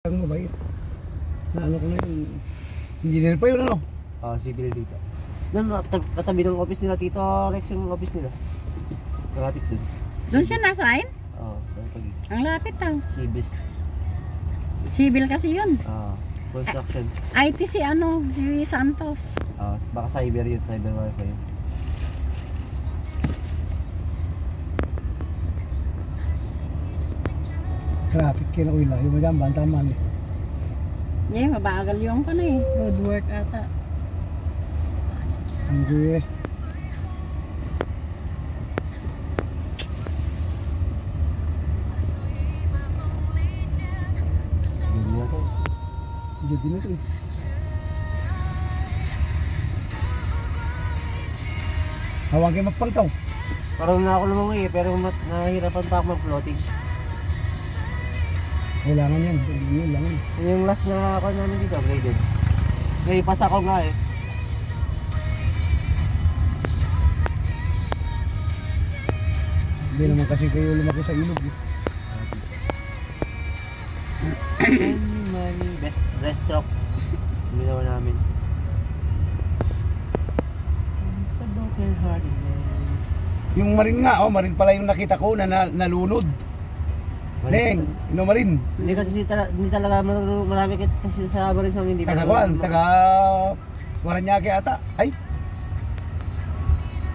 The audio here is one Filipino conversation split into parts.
Ang mabait. Na ano ko na yun. Engineer pa yun ano? Civil dito. Doon, katabi ng office nila, Tito Rex yung office nila. Malapit dun. Doon siya nasa Saan pagi? Ang lapit Cibis. Civil kasi yun. Construction. IT si si Santos. Baka cyber yun, cyber wifi yun. Traffic yun ako ilayo. Yung madyan, bantaman eh. Yeah, mabagal yung road work ata. Ang guye. Jadi na ito eh. Hawagin magpaltaw. Parang na ako lumangoy pero nahihirapan pa ako mag-floating. Kailangan yan. Yun lang. Yung last na ako namin dito, graded. May pas ako nga eh. Hindi naman kasi kayo lumaki sa ilog eh. Breaststroke. Ginawa namin. Yung marin nga, marin pala yung nakita ko na nalunod. Neng, marin. Hindi talaga marami kasi sa marin sa hindi. Taga Guaranyake ata. Ay.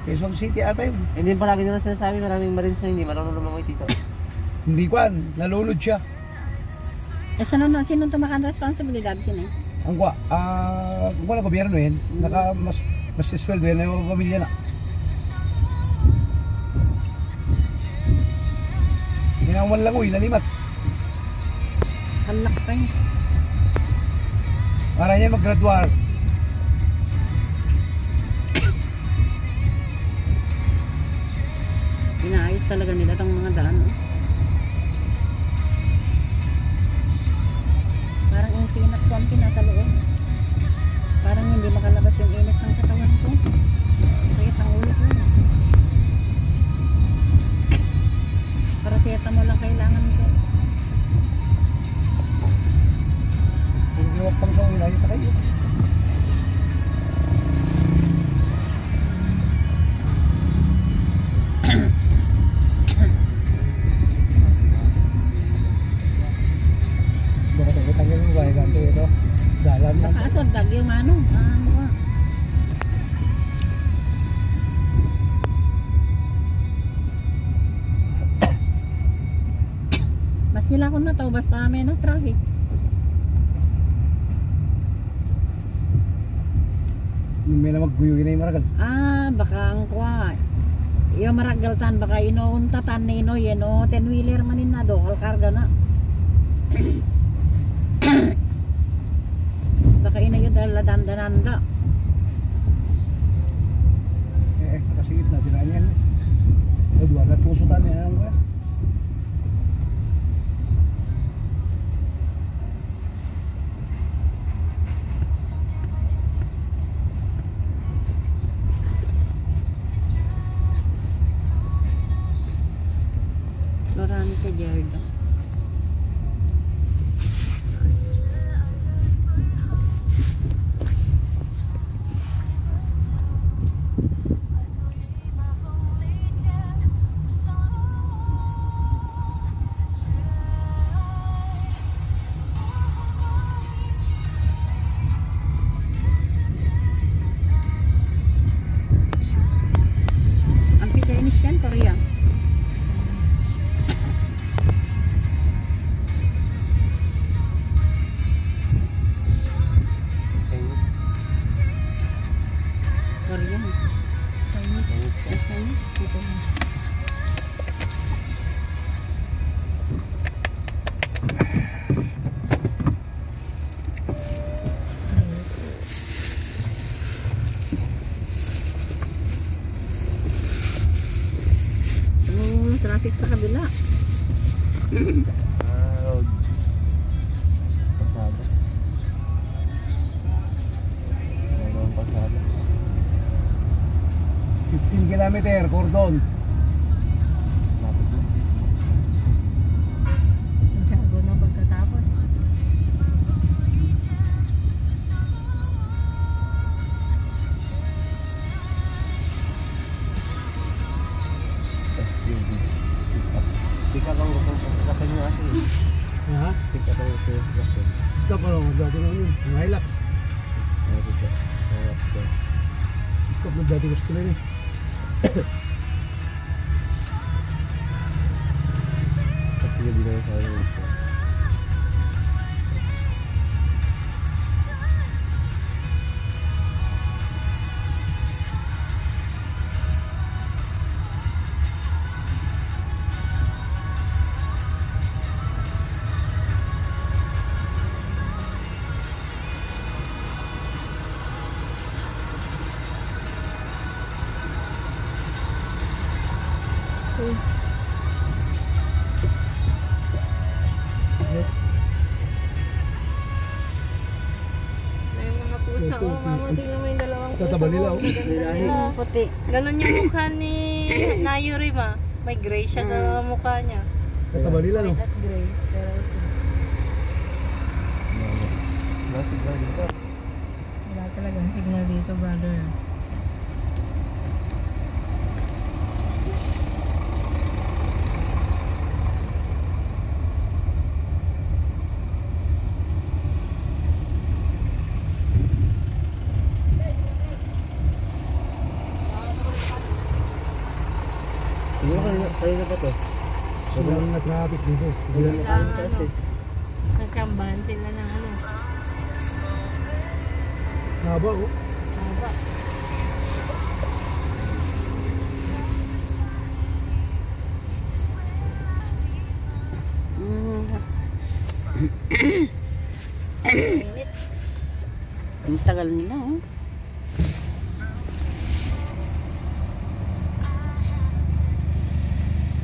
Quezon City ata yun. Hindi palagi nila sinasabi maraming marins na hindi marunong lumangoy dito. Hindi kwan, nalunod siya. Sino tumakan responsibilidad sino? Ang kung wala gobyerno yan, mas sweldo yan yung pamilya na. Ginawan lang nalimat. Halak pa yun. Para niya mag-graduar. Inaayos talaga nila itong mga daan. Parang yung sinat ko ang pinasa loob. Parang hindi makalabas yung init ng katawan ko. Sakit ang ulo ko. Paracetamol lang kailangan ko. Kung iwag pang sa ulo, ayun kayo. Tanggal mo ba ganto ito? Dalan lang. Nakasod yung mas nila ko na to basta may traffic. May na magguyugin na yung maragal. Baka ang kuha. Yung maragal tan baka inuunta tan na yeno 10 wheeler manin na do karga na. Baka inayod dahil dandananda. Nakasigit na dinaan yan. Duwag na pusutan yan. Lorante Gerda. Korea. Korea. Traffic sa kabila. Road. Pasada. Pasada. 15 kilometer, cordon. Santiago na pagkatapos. ang sasakyan. Ikaw pa naman, dati naman yun. Ang hilak. Ay, dito. Ayan, dito. Ikaw pa dati gusto na yun. Kasi gabi na sa akin dito. May mga pusa. Oh, mama, tingnan mo yung dalawang pusa. Tataba nila, oh. Oh, puti. Ganon yung mukha ni Nayuri, ma. May gray siya sa mukha niya. Tataba nila, no? White at gray. Pero Nasignal dito. wala talagang signal dito, brother. Siguro kanina pa to. Sobrang na-traffic dito. Kanina pa rin kasi. Nagkambahan sila ng ano. Haba, oh. Haba. Init. Ang tagal nila, oh.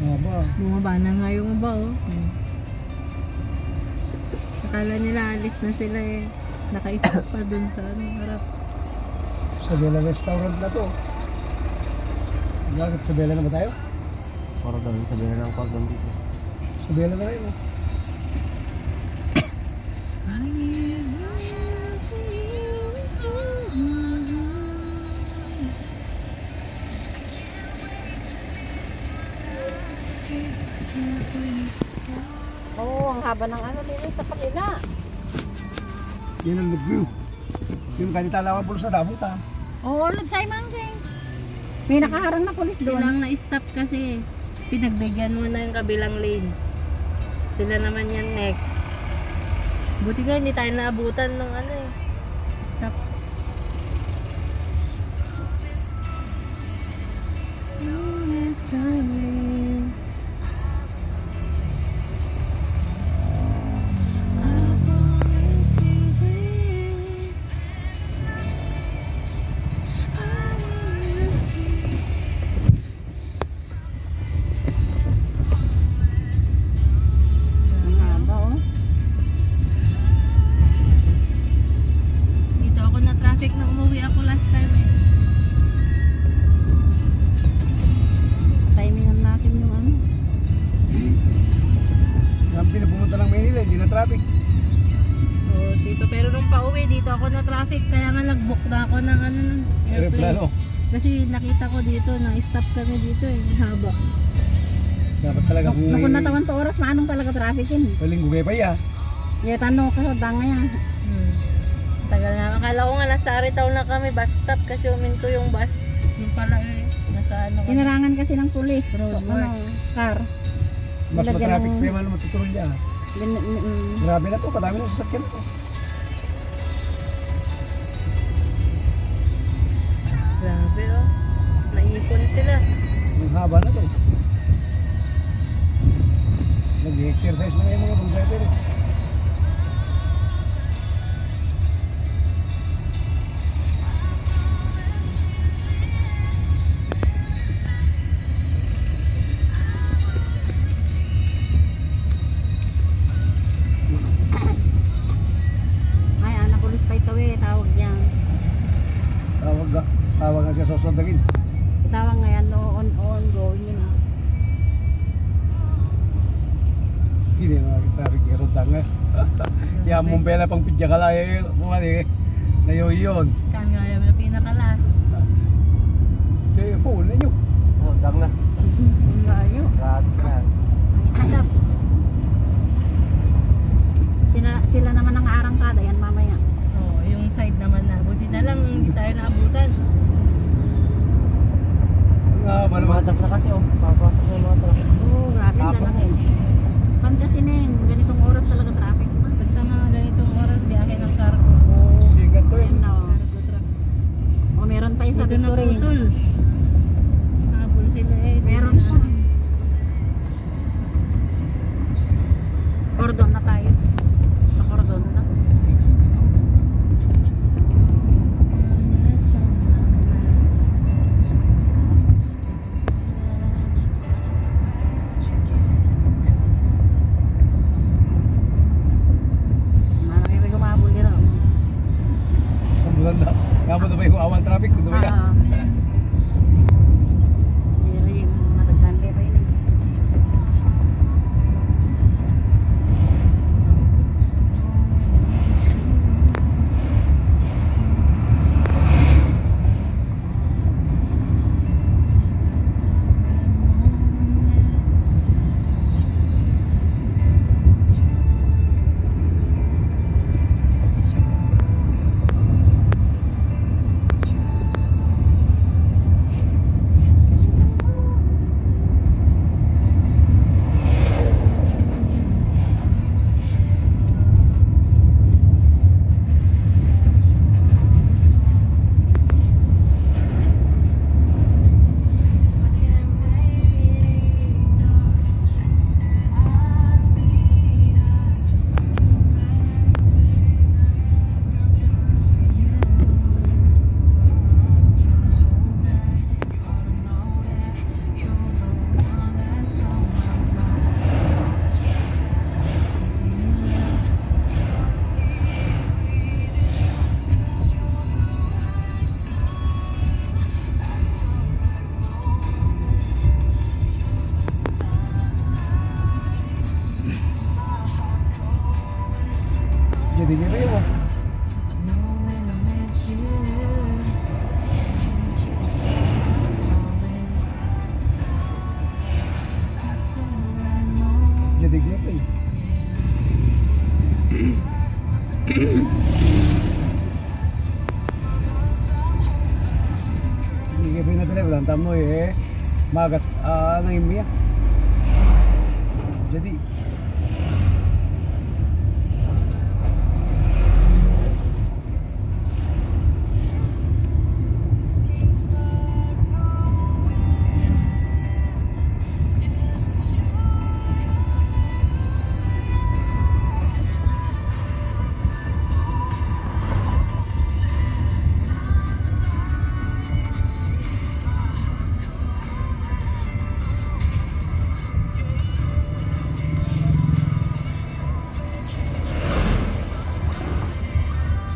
Haba. Bumaba na nga yung iba, oh. Akala nila alis na sila eh. Nakaisip pa dun sa ano, harap. Sa Bella Restaurant na to. Bakit sa Bella na ba tayo? Para daw yung sabihin na ng pagdang dito. Sa Bella na tayo, oh. Oo, ang haba ng ano nila sa kanila. Yan ang review. Yung kanita lawan pulos na damutan. Oo, Lutsay Mangking. May nakaharang na pulis doon. Silang na-stop kasi pinagbigyan mo na yung kabilang lane. Sila naman yan next. Buti ka hindi tayo naabutan ng ano eh. Stop. Ang haba, oh. Dito ako na traffic na umuwi ako last time eh. Timingan natin yung ano. Yung pinapumunta ng Manila, hindi na traffic. So dito, pero nung pauwi dito ako na traffic kaya nga nag-book na ako ng ano ng airplane. Aeroplano. Kasi nakita ko dito na stop kami dito eh, haba. Dapat talaga kung Naku natawan to oras, maanong talaga traffic yun. paling gugay pa ya. Kaya tanong ka sa danga yan. Tagal na. Akala ko nga nasa Aritaw na kami, bus stop kasi uminto yung bus. Yung pala eh, nasa ano kami. Inarangan kasi ng pulis. Road Ano, work. car. Mas Nilagyan matraffic ng- pa yung ano matutulog niya. Grabe na to, kadami na sasakyan to. Grabe oh. Naipon sila. Ang haba na to. Nag-exercise na yung mga driver eh. Ay, anak pulis pa ito eh. Tawag yan. Tawag nga siya sosodagin. Tawag nga yan. On, going yun. Hindi na traffic yung rutang eh. Kaya mong pela pang pidya ka lang eh. Kumali eh. Nayo yun. Kan nga yung pinakalas. Kaya phone na nyo. Oh, dang na. Ang layo. Grabe na. Stop. Si tayo naabutan. Nga ba Mga naman? truck na kasi oh. Papasok na yung mga truck. Oo, grabe. Tapos Talaga. na eh. Pangasinan, ganitong oras talaga traffic. Basta mga ganitong oras, biyahe ng cargo. Sigat to eh. Ayan na. Cargo truck. O, meron pa isa Dito na Victory. putol. Habol sila eh. Meron pa. Cordon na tayo. Sa cordon na. Marami may gumabol nila. Ang bulan na. Nga ba ba yung awan traffic? Kundo ba yan? Pero yung matagande pa yun eh. Jadi gitu ya mo. Jadi gitu ya. Hindi ka pinatala, walang tamo eh. Magat, nang imiya. Jadi,